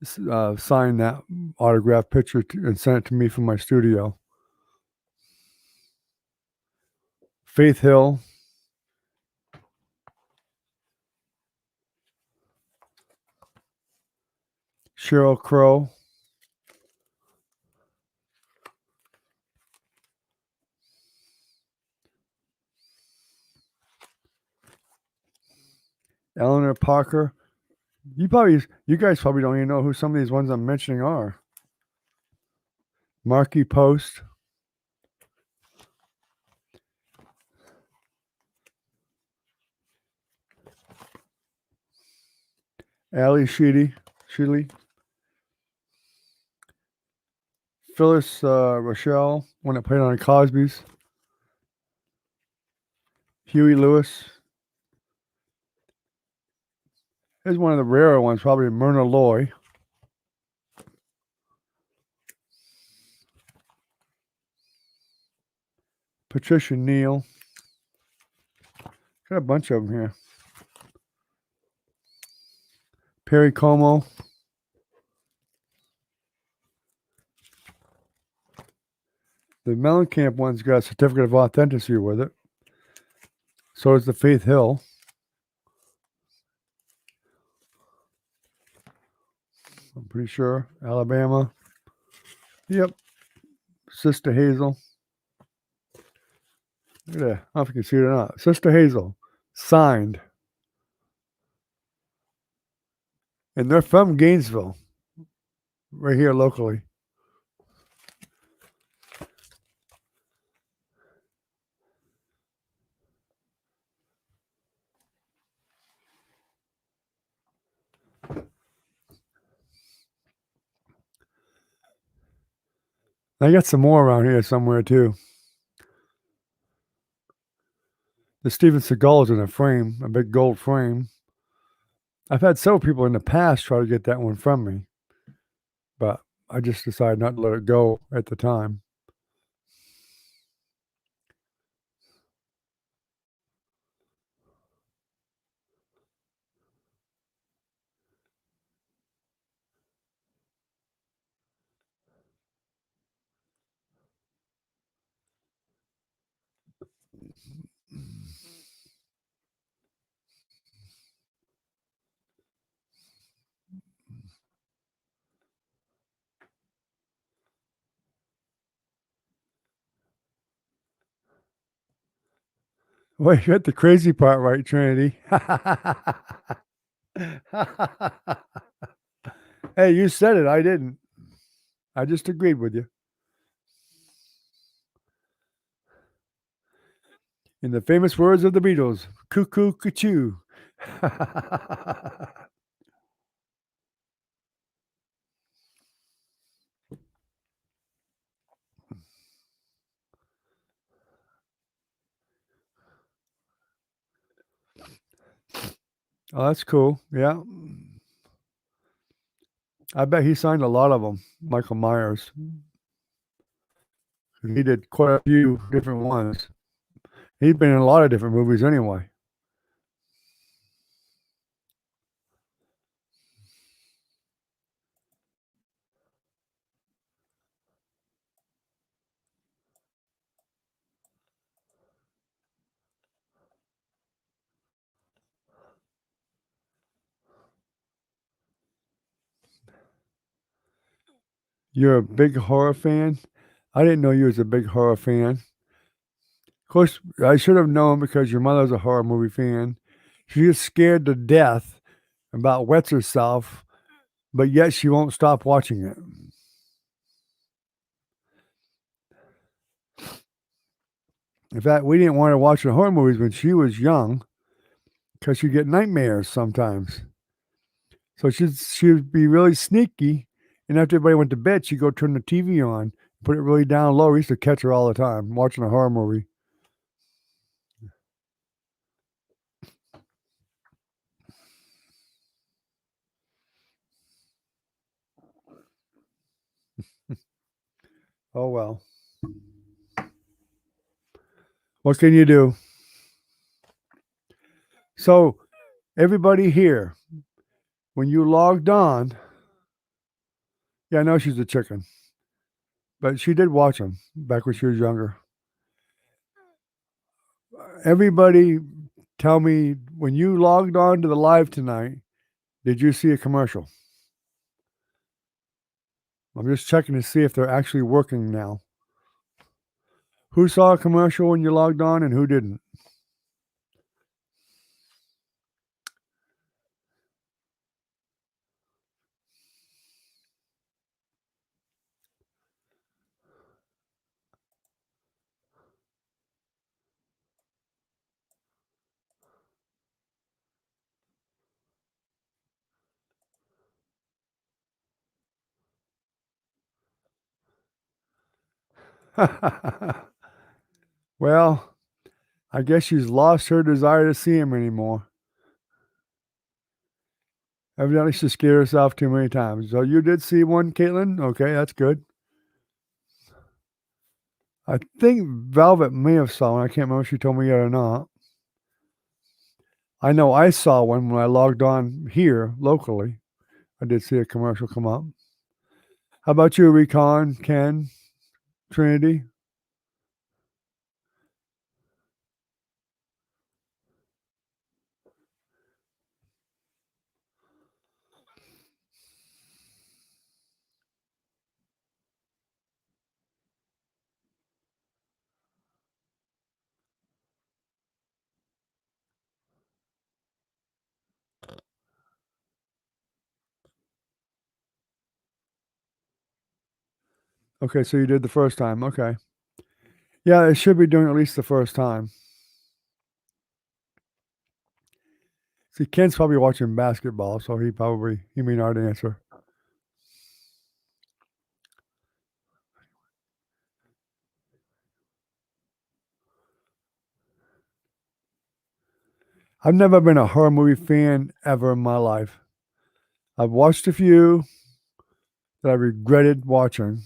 signed that autographed picture and sent it to me from my studio. Faith Hill. Sheryl Crow. Eleanor Parker. You guys probably don't even know who some of these ones I'm mentioning are. Marky Post. Ali Sheedy. Phyllis Rochelle, one that played on Cosby's. Huey Lewis. Here's one of the rarer ones, probably Myrna Loy. Patricia Neal. Got a bunch of them here. Perry Como. The Mellencamp one's got a certificate of authenticity with it. So is the Faith Hill. I'm pretty sure. Alabama. Yep. Sister Hazel. Look at that. I don't know if you can see it or not. Sister Hazel. Signed. And they're from Gainesville. Right here locally. I got some more around here somewhere too. The Steven Seagal's in a frame, a big gold frame. I've had several people in the past try to get that one from me, but I just decided not to let it go at the time. Well, you got the crazy part right, Trinity. Hey, you said it. I didn't. I just agreed with you. In the famous words of the Beatles, cuckoo, cuckoo. Oh, that's cool. Yeah. I bet he signed a lot of them, Michael Myers. He did quite a few different ones. He's been in a lot of different movies anyway. You're a big horror fan? I didn't know you was a big horror fan. Of course, I should have known because your mother's a horror movie fan. She gets scared to death about wets herself, but yet she won't stop watching it. In fact, we didn't want her watching horror movies when she was young because she'd get nightmares sometimes. So she'd be really sneaky And after everybody went to bed, she'd go turn the TV on, put it really down low. We used to catch her all the time watching a horror movie. Oh, well. What can you do? So, everybody here, when you logged on, yeah, I know she's a chicken, but she did watch them back when she was younger. Everybody, tell me when you logged on to the live tonight, did you see a commercial? I'm just checking to see if they're actually working now. Who saw a commercial when you logged on and who didn't? Well, I guess she's lost her desire to see him anymore. Evidently, she scared herself too many times. So you did see one, Caitlin? Okay, that's good. I think Velvet may have saw one. I can't remember if she told me yet or not. I know I saw one when I logged on here locally. I did see a commercial come up. How about you, Recon, Ken, Trinity? Okay, so you did the first time. Okay. Yeah, it should be doing at least the first time. See, Ken's probably watching basketball, so he may not answer. I've never been a horror movie fan ever in my life. I've watched a few that I regretted watching.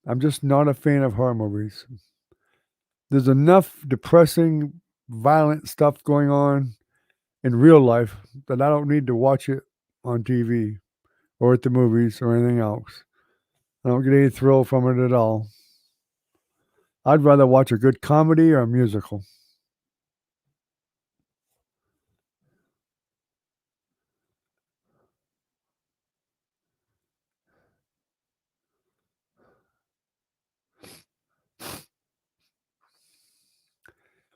I'm just not a fan of horror movies. There's enough depressing, violent stuff going on in real life that I don't need to watch it on TV or at the movies or anything else. I don't get any thrill from it at all. I'd rather watch a good comedy or a musical.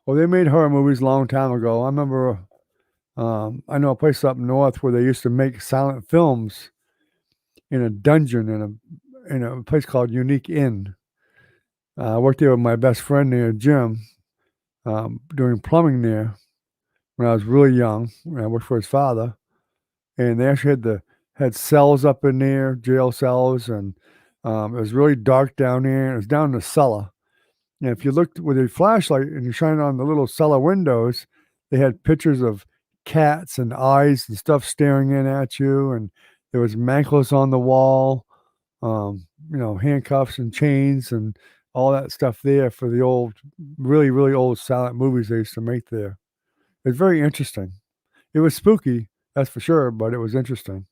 Well, they made horror movies a long time ago. I remember, I know a place up north where they used to make silent films in a dungeon in a place called Unique Inn. I worked there with my best friend there, Jim, doing plumbing there when I was really young. When I worked for his father, and they actually had cells up in there, jail cells, and it was really dark down there. It was down in the cellar. And if you looked with a flashlight and you shine it on the little cellar windows, they had pictures of cats and eyes and stuff staring in at you, and there was manacles on the wall, handcuffs and chains and all that stuff there for the old, really, really old silent movies they used to make there. It's very interesting. It was spooky, that's for sure, but it was interesting.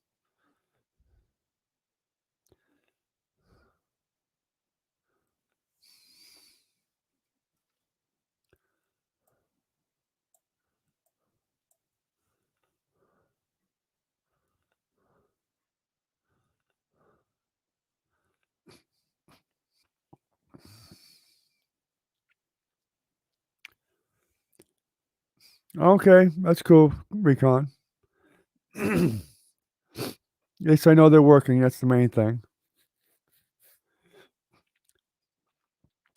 Okay, that's cool, Recon. At least I know they're working, that's the main thing.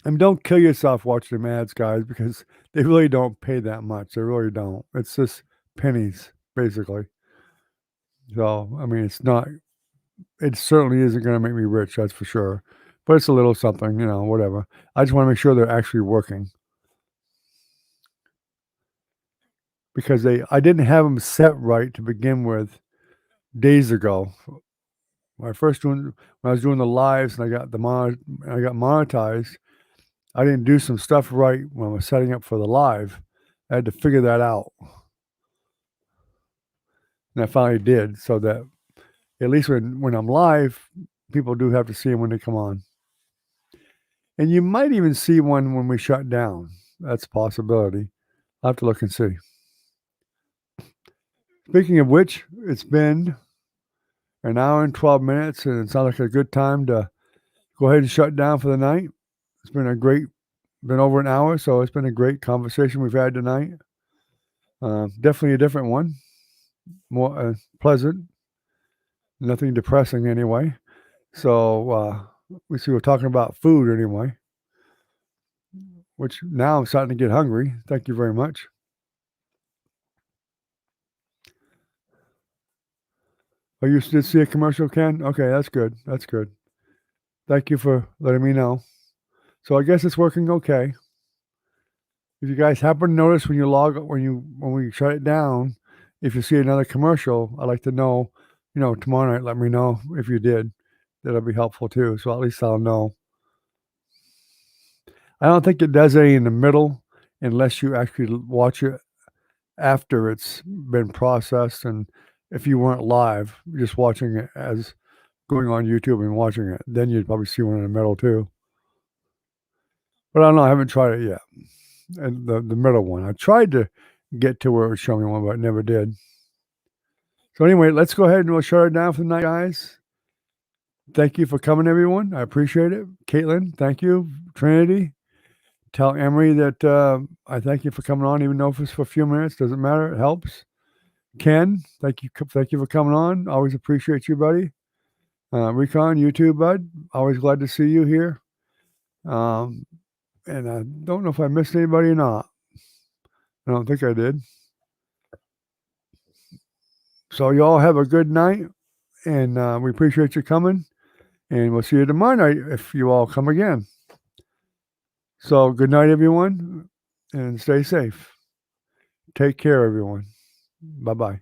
And don't kill yourself watching them ads, guys, because they really don't pay that much. They really don't. It's just pennies, basically. So, I mean, it's not it certainly isn't gonna make me rich, that's for sure, but it's a little something, whatever. I just wanna make sure they're actually working because I didn't have them set right to begin with days ago. When I was doing the lives and I got monetized, I didn't do some stuff right when I was setting up for the live. I had to figure that out, and I finally did, so that at least when I'm live, people do have to see them when they come on. And you might even see one when we shut down. That's a possibility. I'll have to look and see. Speaking of which, it's been an hour and 12 minutes, and it sounds like a good time to go ahead and shut down for the night. It's been over an hour, so it's been a great conversation we've had tonight. Definitely a different one, more pleasant, nothing depressing anyway. So we're talking about food anyway, which now I'm starting to get hungry. Thank you very much. Oh, you did see a commercial, Ken? Okay, that's good. That's good. Thank you for letting me know. So I guess it's working okay. If you guys happen to notice when we shut it down, if you see another commercial, I'd like to know, tomorrow night, let me know if you did. That'll be helpful too. So at least I'll know. I don't think it does any in the middle unless you actually watch it after it's been processed. And if you weren't live, just watching it as going on YouTube and watching it, then you'd probably see one in the middle too. But I don't know. I haven't tried it yet. And the middle one, I tried to get to where it would show me one, but I never did. So anyway, let's go ahead and we'll shut it down for the night, guys. Thank you for coming, everyone. I appreciate it. Caitlin, thank you. Trinity, tell Emery that I thank you for coming on, even though if it's for a few minutes, doesn't matter. It helps. Ken, thank you for coming on. Always appreciate you, buddy. Recon, you too, bud. Always glad to see you here. And I don't know if I missed anybody or not. I don't think I did. So y'all have a good night, and we appreciate you coming. And we'll see you tomorrow night if you all come again. So good night, everyone, and stay safe. Take care, everyone. Bye-bye.